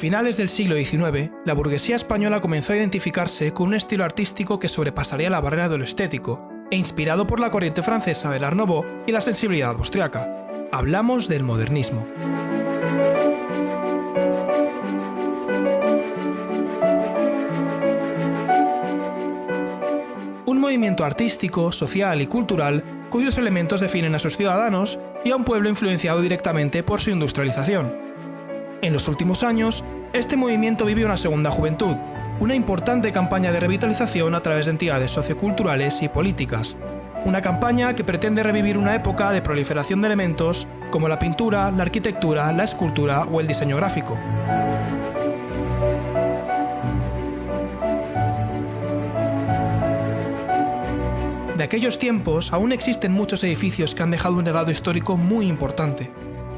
finales del siglo XIX, la burguesía española comenzó a identificarse con un estilo artístico que sobrepasaría la barrera de lo estético, e inspirado por la corriente francesa del Art Nouveau y la sensibilidad austriaca. Hablamos del modernismo. Un movimiento artístico, social y cultural cuyos elementos definen a sus ciudadanos y a un pueblo influenciado directamente por su industrialización. En los últimos años, este movimiento vive una segunda juventud, una importante campaña de revitalización a través de entidades socioculturales y políticas. Una campaña que pretende revivir una época de proliferación de elementos como la pintura, la arquitectura, la escultura o el diseño gráfico. De aquellos tiempos aún existen muchos edificios que han dejado un legado histórico muy importante.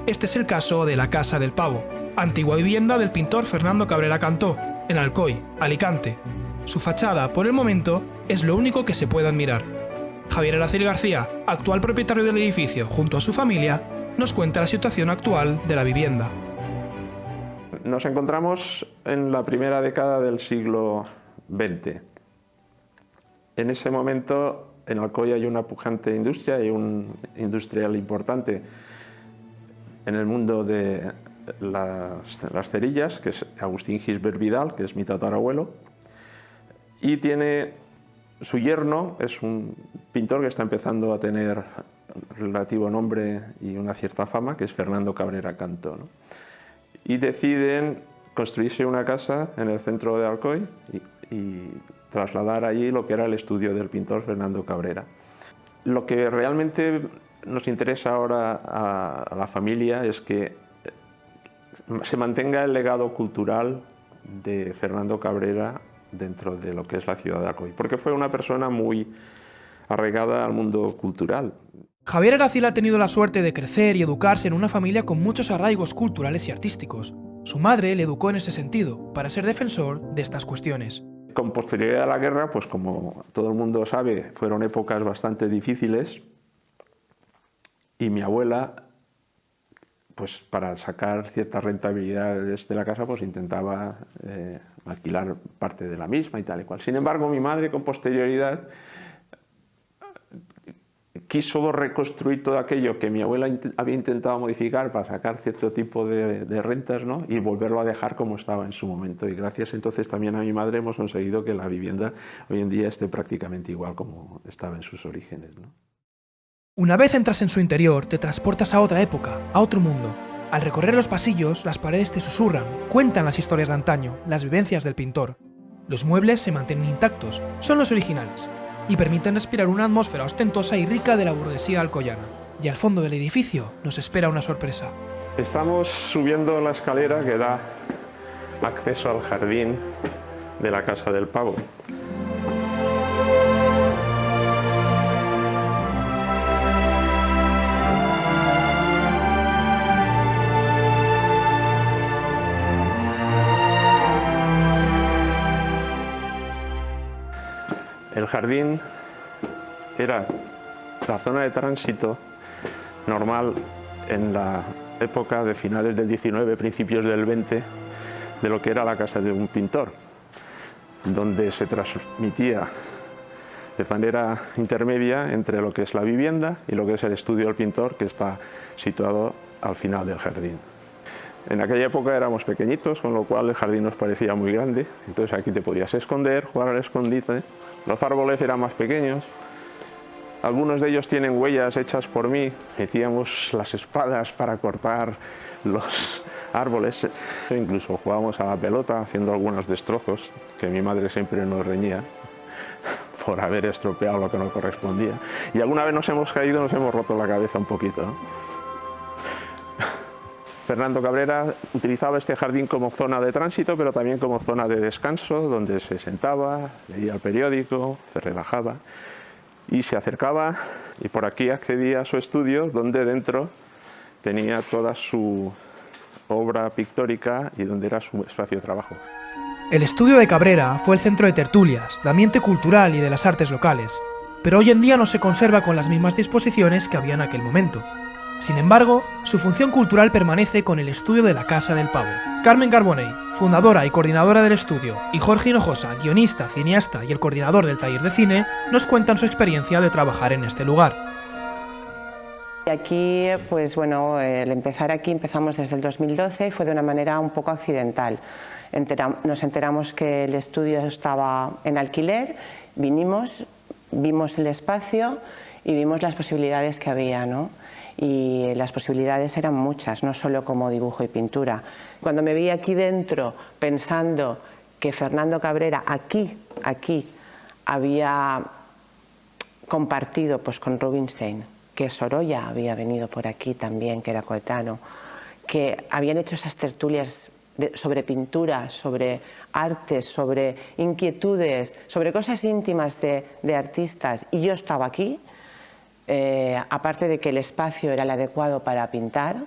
Este es el caso de la Casa del Pavo, antigua vivienda del pintor Fernando Cabrera Cantó, en Alcoy, Alicante. Su fachada, por el momento, es lo único que se puede admirar. Javier Aracil García, actual propietario del edificio junto a su familia, nos cuenta la situación actual de la vivienda. Nos encontramos en la primera década del siglo XX. En ese momento, en Alcoy hay una pujante industria y un industrial importante en el mundo de las cerillas, que es Agustín Gisbert Vidal, que es mi tatarabuelo, y tiene su yerno, es un pintor que está empezando a tener relativo nombre y una cierta fama, que es Fernando Cabrera Cantó, ¿no? Y deciden construirse una casa en el centro de Alcoy y trasladar allí lo que era el estudio del pintor Fernando Cabrera. Lo que realmente nos interesa ahora a la familia es que se mantenga el legado cultural de Fernando Cabrera dentro de lo que es la ciudad de Alcoy, porque fue una persona muy arraigada al mundo cultural. Javier Aracil ha tenido la suerte de crecer y educarse en una familia con muchos arraigos culturales y artísticos. Su madre le educó en ese sentido, para ser defensor de estas cuestiones. Con posterioridad a la guerra, pues como todo el mundo sabe, fueron épocas bastante difíciles y mi abuela, pues para sacar ciertas rentabilidades de la casa, pues intentaba alquilar parte de la misma y tal y cual. Sin embargo, mi madre con posterioridad quiso reconstruir todo aquello que mi abuela había intentado modificar para sacar cierto tipo de rentas, ¿no? Y volverlo a dejar como estaba en su momento. Y gracias entonces también a mi madre hemos conseguido que la vivienda hoy en día esté prácticamente igual como estaba en sus orígenes, ¿no? Una vez entras en su interior, te transportas a otra época, a otro mundo. Al recorrer los pasillos, las paredes te susurran, cuentan las historias de antaño, las vivencias del pintor. Los muebles se mantienen intactos, son los originales, y permiten respirar una atmósfera ostentosa y rica de la burguesía alcoyana. Y al fondo del edificio nos espera una sorpresa. Estamos subiendo la escalera que da acceso al jardín de la Casa del Pavo. El jardín era la zona de tránsito normal en la época de finales del 19, principios del 20, de lo que era la casa de un pintor, donde se transmitía de manera intermedia entre lo que es la vivienda y lo que es el estudio del pintor, que está situado al final del jardín. En aquella época éramos pequeñitos, con lo cual el jardín nos parecía muy grande, entonces aquí te podías esconder, jugar al escondite. Los árboles eran más pequeños, algunos de ellos tienen huellas hechas por mí, metíamos las espadas para cortar los árboles, incluso jugábamos a la pelota haciendo algunos destrozos, que mi madre siempre nos reñía por haber estropeado lo que no correspondía, y alguna vez nos hemos caído, nos hemos roto la cabeza un poquito, ¿no? Fernando Cabrera utilizaba este jardín como zona de tránsito, pero también como zona de descanso, donde se sentaba, leía el periódico, se relajaba y se acercaba, y por aquí accedía a su estudio, donde dentro tenía toda su obra pictórica y donde era su espacio de trabajo. El estudio de Cabrera fue el centro de tertulias, de ambiente cultural y de las artes locales, pero hoy en día no se conserva con las mismas disposiciones que había en aquel momento. Sin embargo, su función cultural permanece con el estudio de la Casa del Pavo. Carmen Carbonell, fundadora y coordinadora del estudio, y Jorge Hinojosa, guionista, cineasta y el coordinador del taller de cine, nos cuentan su experiencia de trabajar en este lugar. Aquí, pues bueno, el empezar aquí empezamos desde el 2012 y fue de una manera un poco accidental. Nos enteramos que el estudio estaba en alquiler, vinimos, vimos el espacio y vimos las posibilidades que había, ¿no? Y las posibilidades eran muchas, no solo como dibujo y pintura. Cuando me vi aquí dentro pensando que Fernando Cabrera aquí había compartido pues, con Rubinstein, que Sorolla había venido por aquí también, que era coetáneo, que habían hecho esas tertulias sobre pintura, sobre artes, sobre inquietudes, sobre cosas íntimas de artistas, y yo estaba aquí, aparte de que el espacio era el adecuado para pintar,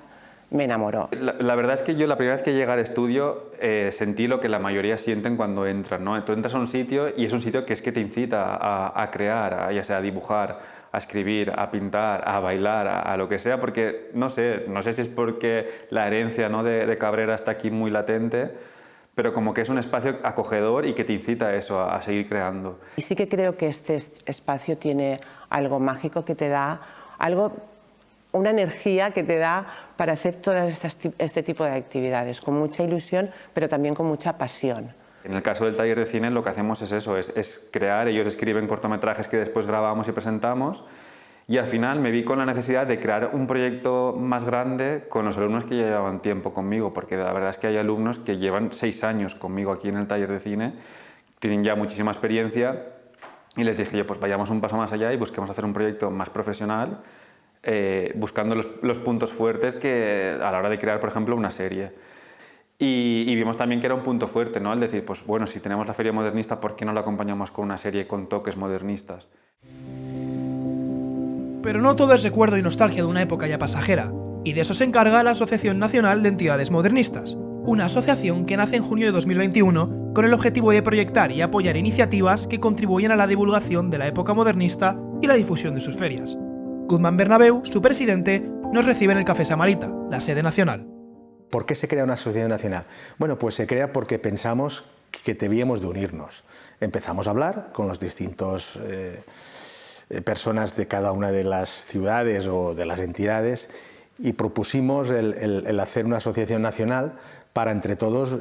me enamoró. La verdad es que yo la primera vez que llegué al estudio sentí lo que la mayoría sienten cuando entran, ¿no? Tú entras a un sitio y es un sitio que es que te incita a crear, ya sea a dibujar, a escribir, a pintar, a bailar, a lo que sea, porque no sé si es porque la herencia, ¿no? de Cabrera está aquí muy latente, pero como que es un espacio acogedor y que te incita a eso, a seguir creando. Y sí que creo que este espacio tiene algo mágico que te da, una energía que te da para hacer todas este tipo de actividades, con mucha ilusión, pero también con mucha pasión. En el caso del taller de cine lo que hacemos es eso, es crear, ellos escriben cortometrajes que después grabamos y presentamos, y al final me vi con la necesidad de crear un proyecto más grande con los alumnos que ya llevaban tiempo conmigo, porque la verdad es que hay alumnos que llevan 6 años conmigo aquí en el taller de cine, tienen ya muchísima experiencia, y les dije yo, pues vayamos un paso más allá y busquemos hacer un proyecto más profesional, buscando los puntos fuertes que a la hora de crear, por ejemplo, una serie. Y vimos también que era un punto fuerte, ¿no? El decir, pues bueno, si tenemos la feria modernista, ¿por qué no la acompañamos con una serie con toques modernistas? Pero no todo es recuerdo y nostalgia de una época ya pasajera, y de eso se encarga la Asociación Nacional de Entidades Modernistas, una asociación que nace en junio de 2021 con el objetivo de proyectar y apoyar iniciativas que contribuyen a la divulgación de la época modernista y la difusión de sus ferias. Guzmán Bernabeu, su presidente, nos recibe en el Café Samarita, la sede nacional. ¿Por qué se crea una asociación nacional? Bueno, pues se crea porque pensamos que debíamos de unirnos. Empezamos a hablar con los distintos personas de cada una de las ciudades o de las entidades y propusimos el hacer una asociación nacional para entre todos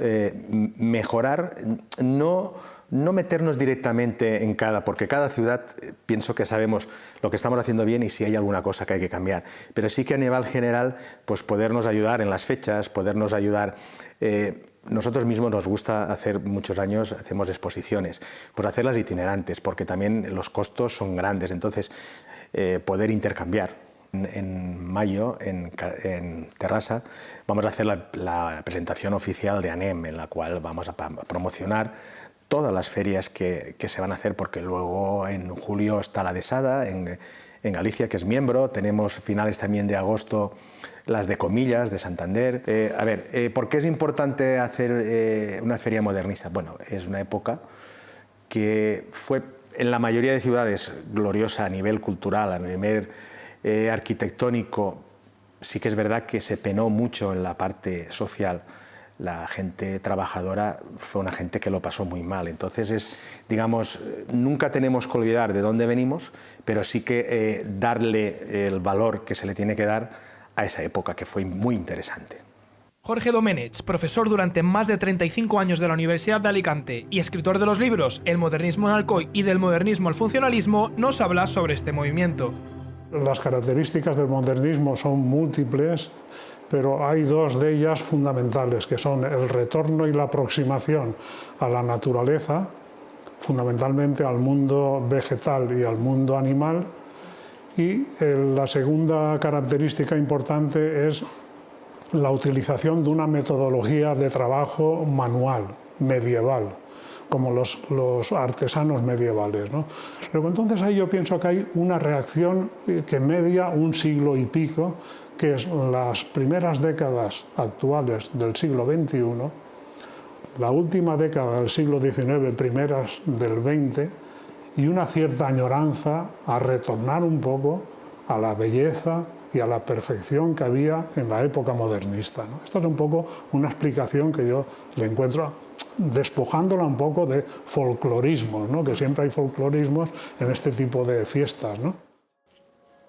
mejorar, no meternos directamente en porque cada ciudad pienso que sabemos lo que estamos haciendo bien y si hay alguna cosa que hay que cambiar, pero sí que a nivel general pues podernos ayudar en las fechas, podernos ayudar. Nosotros mismos nos gusta hacer, muchos años hacemos exposiciones, pues hacerlas itinerantes, porque también los costos son grandes, entonces poder intercambiar. En mayo, en Terrassa, vamos a hacer la presentación oficial de ANEM, en la cual vamos a promocionar todas las ferias que se van a hacer, porque luego en julio está la de Sada, en Galicia, que es miembro, tenemos finales también de agosto las de Comillas, de Santander. ¿Por qué es importante hacer una feria modernista? Bueno, es una época que fue en la mayoría de ciudades gloriosa a nivel cultural, a nivel arquitectónico. Sí que es verdad que se penó mucho en la parte social. La gente trabajadora fue una gente que lo pasó muy mal. Entonces, digamos, nunca tenemos que olvidar de dónde venimos, pero sí que darle el valor que se le tiene que dar a esa época, que fue muy interesante. Jorge Domenech, profesor durante más de 35 años de la Universidad de Alicante y escritor de los libros El modernismo en Alcoy y Del modernismo al funcionalismo, nos habla sobre este movimiento. Las características del modernismo son múltiples, pero hay dos de ellas fundamentales, que son el retorno y la aproximación a la naturaleza, fundamentalmente al mundo vegetal y al mundo animal, y la segunda característica importante es la utilización de una metodología de trabajo manual, medieval, como los artesanos medievales, ¿no? Luego, entonces ahí yo pienso que hay una reacción que media un siglo y pico, que es las primeras décadas actuales del siglo XXI, la última década del siglo XIX, primeras del XX, y una cierta añoranza a retornar un poco a la belleza, y a la perfección que había en la época modernista, ¿no? Esta es un poco una explicación que yo le encuentro, despojándola un poco de folclorismos, ¿no? Que siempre hay folclorismos en este tipo de fiestas, ¿no?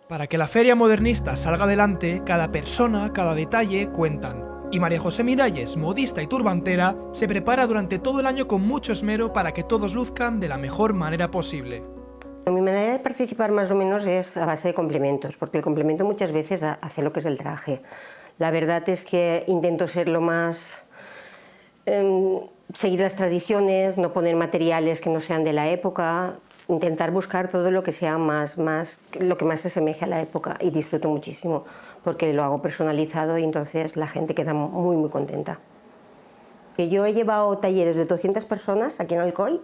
Para que la feria modernista salga adelante, cada persona, cada detalle cuentan. Y María José Miralles, modista y turbantera, se prepara durante todo el año con mucho esmero para que todos luzcan de la mejor manera posible. Mi manera de participar más o menos es a base de complementos, porque el complemento muchas veces hace lo que es el traje. La verdad es que intento ser lo más... seguir las tradiciones, no poner materiales que no sean de la época, intentar buscar todo lo que sea lo que más se asemeje a la época, y disfruto muchísimo porque lo hago personalizado y entonces la gente queda muy muy contenta. Yo he llevado talleres de 200 personas aquí en Alcoy,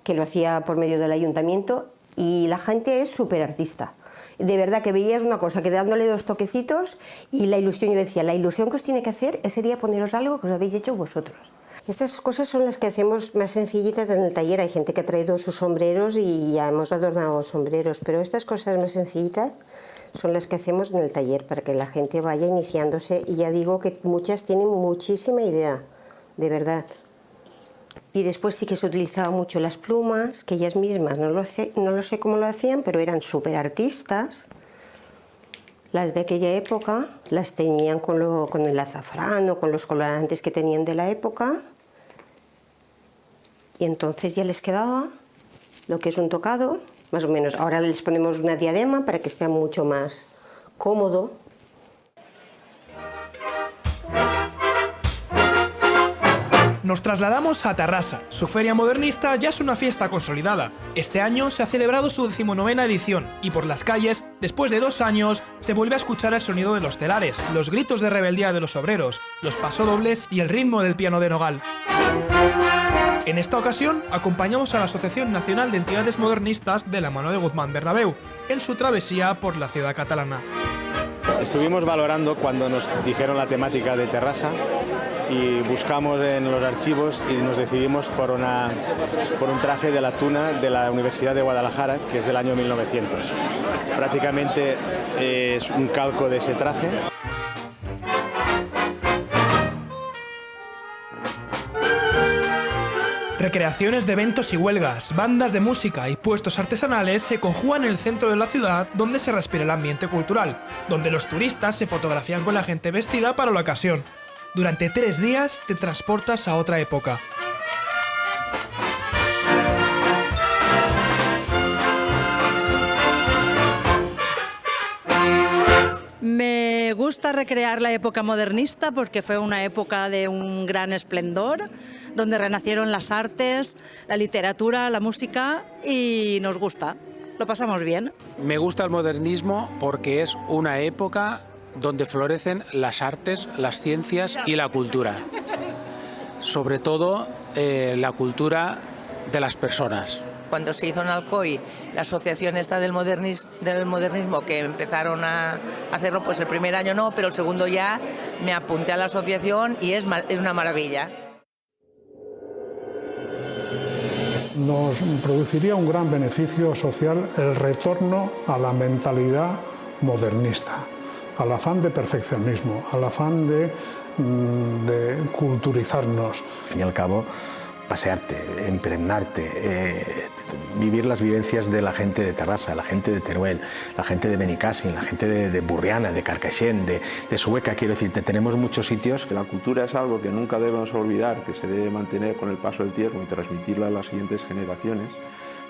que lo hacía por medio del ayuntamiento, y la gente es súper artista. De verdad que veías una cosa, que dándole 2 toquecitos y la ilusión, yo decía, la ilusión que os tiene que hacer ese día poneros algo que os habéis hecho vosotros. Estas cosas son las que hacemos más sencillitas en el taller. Hay gente que ha traído sus sombreros y ya hemos adornado sombreros, pero estas cosas más sencillitas son las que hacemos en el taller para que la gente vaya iniciándose, y ya digo que muchas tienen muchísima idea, de verdad. Y después sí que se utilizaba mucho las plumas, que ellas mismas no lo sé cómo lo hacían, pero eran súper artistas. Las de aquella época las tenían con el azafrán o con los colorantes que tenían de la época, y entonces ya les quedaba lo que es un tocado, más o menos. Ahora les ponemos una diadema para que sea mucho más cómodo. Nos trasladamos a Tarrasa. Su feria modernista ya es una fiesta consolidada. Este año se ha celebrado su 19ª edición y por las calles, después de 2 años, se vuelve a escuchar el sonido de los telares, los gritos de rebeldía de los obreros, los pasodobles y el ritmo del piano de Nogal. En esta ocasión, acompañamos a la Asociación Nacional de Entidades Modernistas de la mano de Guzmán Bernabéu, en su travesía por la ciudad catalana. Estuvimos valorando cuando nos dijeron la temática de Terrassa y buscamos en los archivos y nos decidimos por un traje de la tuna de la Universidad de Guadalajara, que es del año 1900. Prácticamente es un calco de ese traje. Recreaciones de eventos y huelgas, bandas de música y puestos artesanales se conjugan en el centro de la ciudad, donde se respira el ambiente cultural, donde los turistas se fotografían con la gente vestida para la ocasión. Durante 3 días te transportas a otra época. Me gusta recrear la época modernista porque fue una época de un gran esplendor, donde renacieron las artes, la literatura, la música, y nos gusta, lo pasamos bien. Me gusta el modernismo porque es una época donde florecen las artes, las ciencias y la cultura. Sobre todo la cultura de las personas. Cuando se hizo en Alcoy la asociación esta del modernismo, que empezaron a hacerlo, pues el primer año no, pero el segundo ya me apunté a la asociación y es una maravilla. Nos produciría un gran beneficio social el retorno a la mentalidad modernista, al afán de perfeccionismo, al afán de culturizarnos. Al fin y al cabo, pasearte, impregnarte, vivir las vivencias de la gente de Terrassa, la gente de Teruel, la gente de Benicàssim, la gente de Burriana, de Carcaixent, de Sueca. Quiero decirte, tenemos muchos sitios. La cultura es algo que nunca debemos olvidar, que se debe mantener con el paso del tiempo y transmitirla a las siguientes generaciones.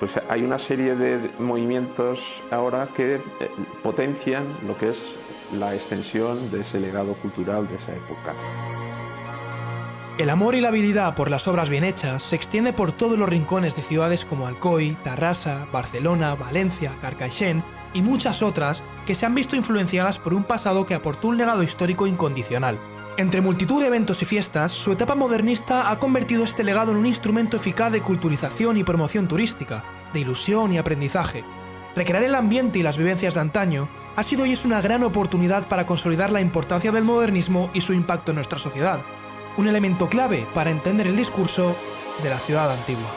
Pues hay una serie de movimientos ahora que potencian lo que es la extensión de ese legado cultural de esa época. El amor y la habilidad por las obras bien hechas se extiende por todos los rincones de ciudades como Alcoy, Tarrasa, Barcelona, Valencia, Carcaixent y muchas otras que se han visto influenciadas por un pasado que aportó un legado histórico incondicional. Entre multitud de eventos y fiestas, su etapa modernista ha convertido este legado en un instrumento eficaz de culturización y promoción turística, de ilusión y aprendizaje. Recrear el ambiente y las vivencias de antaño ha sido y es una gran oportunidad para consolidar la importancia del modernismo y su impacto en nuestra sociedad. Un elemento clave para entender el discurso de la ciudad antigua.